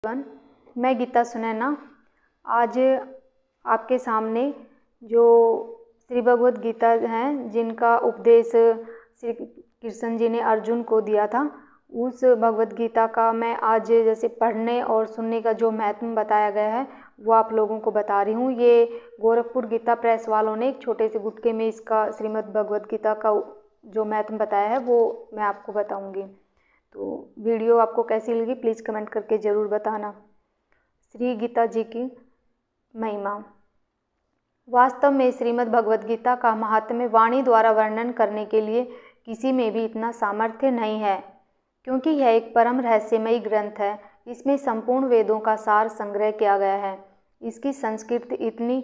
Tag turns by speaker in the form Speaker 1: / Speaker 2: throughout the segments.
Speaker 1: Everyone, मैं गीता सुनैना आज आपके सामने जो श्री भगवद गीता हैं जिनका उपदेश श्री कृष्ण जी ने अर्जुन को दिया था, उस भगवद गीता का मैं आज जैसे पढ़ने और सुनने का जो महत्व बताया गया है वो आप लोगों को बता रही हूँ। ये गोरखपुर गीता प्रेस वालों ने एक छोटे से गुटके में इसका श्रीमद् भगवद गीता का जो महत्व बताया है वो मैं आपको बताऊँगी। तो वीडियो आपको कैसी लगी प्लीज़ कमेंट करके ज़रूर बताना। श्री गीता जी की महिमा। वास्तव में श्रीमद् भगवद गीता का महात्म्य वाणी द्वारा वर्णन करने के लिए किसी में भी इतना सामर्थ्य नहीं है, क्योंकि यह एक परम रहस्यमयी ग्रंथ है। इसमें संपूर्ण वेदों का सार संग्रह किया गया है। इसकी संस्कृति इतनी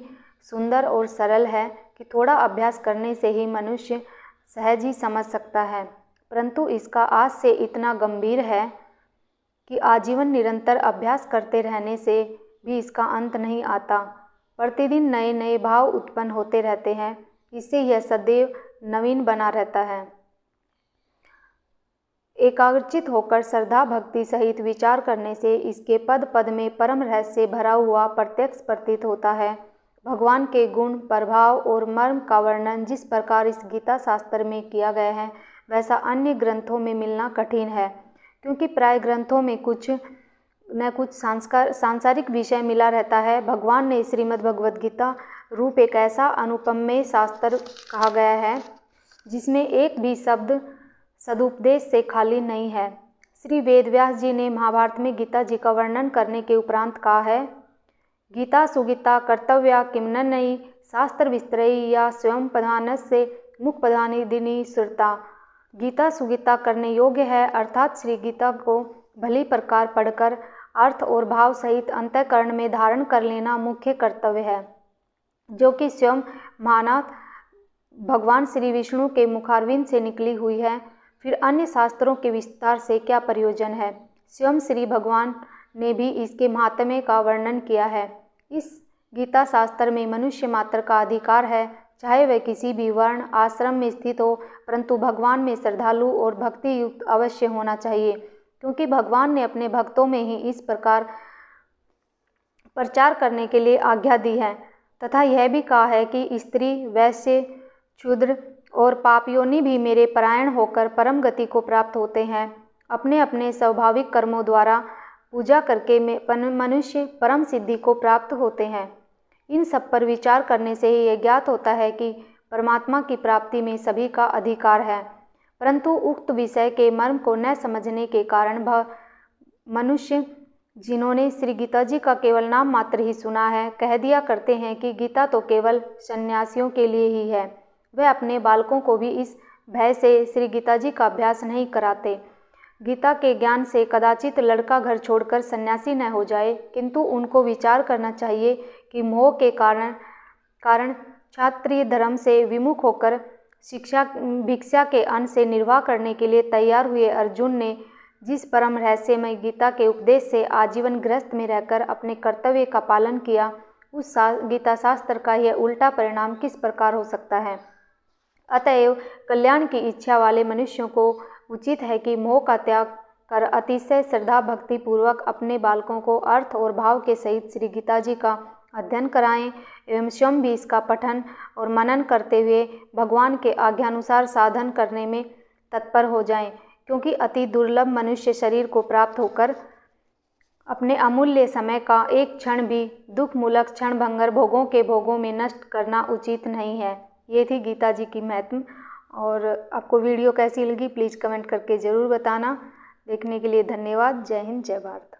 Speaker 1: सुंदर और सरल है कि थोड़ा अभ्यास करने से ही मनुष्य सहज ही समझ सकता है, परंतु इसका आज से इतना गंभीर है कि आजीवन निरंतर अभ्यास करते रहने से भी इसका अंत नहीं आता। प्रतिदिन नए नए भाव उत्पन्न होते रहते हैं, इससे यह सदैव नवीन बना रहता है। एकाग्रचित होकर श्रद्धा भक्ति सहित विचार करने से इसके पद पद में परम रहस्य भरा हुआ प्रत्यक्ष प्रतीत होता है। भगवान के गुण, प्रभाव और मर्म का वर्णन जिस प्रकार इस गीता शास्त्र में किया गया है वैसा अन्य ग्रंथों में मिलना कठिन है, क्योंकि प्राय ग्रंथों में कुछ न कुछ सांसारिक विषय मिला रहता है। भगवान ने श्रीमद् भगवद गीता रूप एक ऐसा अनुपमेय शास्त्र कहा गया है जिसमें एक भी शब्द सदुपदेश से खाली नहीं है। श्री वेदव्यास जी ने महाभारत में गीता जी का वर्णन करने के उपरांत कहा है, गीता सुगीता कर्तव्या किमनन्ययी शास्त्र विस्तरयी या स्वयं प्रधानस्य मुख प्रधानिदिनी श्रुता। गीता सुगीता करने योग्य है, अर्थात श्री गीता को भली प्रकार पढ़कर अर्थ और भाव सहित अंतःकरण में धारण कर लेना मुख्य कर्तव्य है, जो कि स्वयं महानाथ भगवान श्री विष्णु के मुखारविंद से निकली हुई है। फिर अन्य शास्त्रों के विस्तार से क्या प्रयोजन है। स्वयं श्री भगवान ने भी इसके महात्म्य का वर्णन किया है। इस गीता शास्त्र में मनुष्य मात्र का अधिकार है, चाहे वह किसी भी वर्ण आश्रम में स्थित हो, परंतु भगवान में श्रद्धालु और भक्ति युक्त अवश्य होना चाहिए, क्योंकि भगवान ने अपने भक्तों में ही इस प्रकार प्रचार करने के लिए आज्ञा दी है, तथा यह भी कहा है कि स्त्री, वैश्य, क्षुद्र और पापयोनि भी मेरे परायण होकर परम गति को प्राप्त होते हैं। अपने अपने स्वाभाविक कर्मों द्वारा पूजा करके मनुष्य परम सिद्धि को प्राप्त होते हैं। इन सब पर विचार करने से ही यह ज्ञात होता है कि परमात्मा की प्राप्ति में सभी का अधिकार है, परंतु उक्त विषय के मर्म को न समझने के कारण मनुष्य जिन्होंने श्री गीता जी का केवल नाम मात्र ही सुना है, कह दिया करते हैं कि गीता तो केवल सन्यासियों के लिए ही है। वे अपने बालकों को भी इस भय से श्री गीता जी का अभ्यास नहीं कराते। गीता के ज्ञान से कदाचित लड़का घर छोड़कर सन्यासी न हो जाए, किंतु उनको विचार करना चाहिए कि मोह के कारण क्षत्रिय धर्म से विमुख होकर भिक्षा के अन्न से निर्वाह करने के लिए तैयार हुए अर्जुन ने जिस परम रहस्यमय गीता के उपदेश से आजीवन गृहस्थ में रहकर अपने कर्तव्य का पालन किया, उस गीता शास्त्र का यह उल्टा परिणाम किस प्रकार हो सकता है। अतएव कल्याण की इच्छा वाले मनुष्यों को उचित है कि मोह का त्याग कर अतिशय श्रद्धा भक्ति पूर्वक अपने बालकों को अर्थ और भाव के सहित श्री गीता जी का अध्ययन कराएं एवं स्वयं भी इसका पठन और मनन करते हुए भगवान के आज्ञानुसार साधन करने में तत्पर हो जाएं, क्योंकि अति दुर्लभ मनुष्य शरीर को प्राप्त होकर अपने अमूल्य समय का एक क्षण भी दुख मूलक क्षण भंगर भोगों में नष्ट करना उचित नहीं है। ये थी गीता जी की महत्व। और आपको वीडियो कैसी लगी प्लीज़ कमेंट करके ज़रूर बताना। देखने के लिए धन्यवाद। जय हिंद, जय भारत।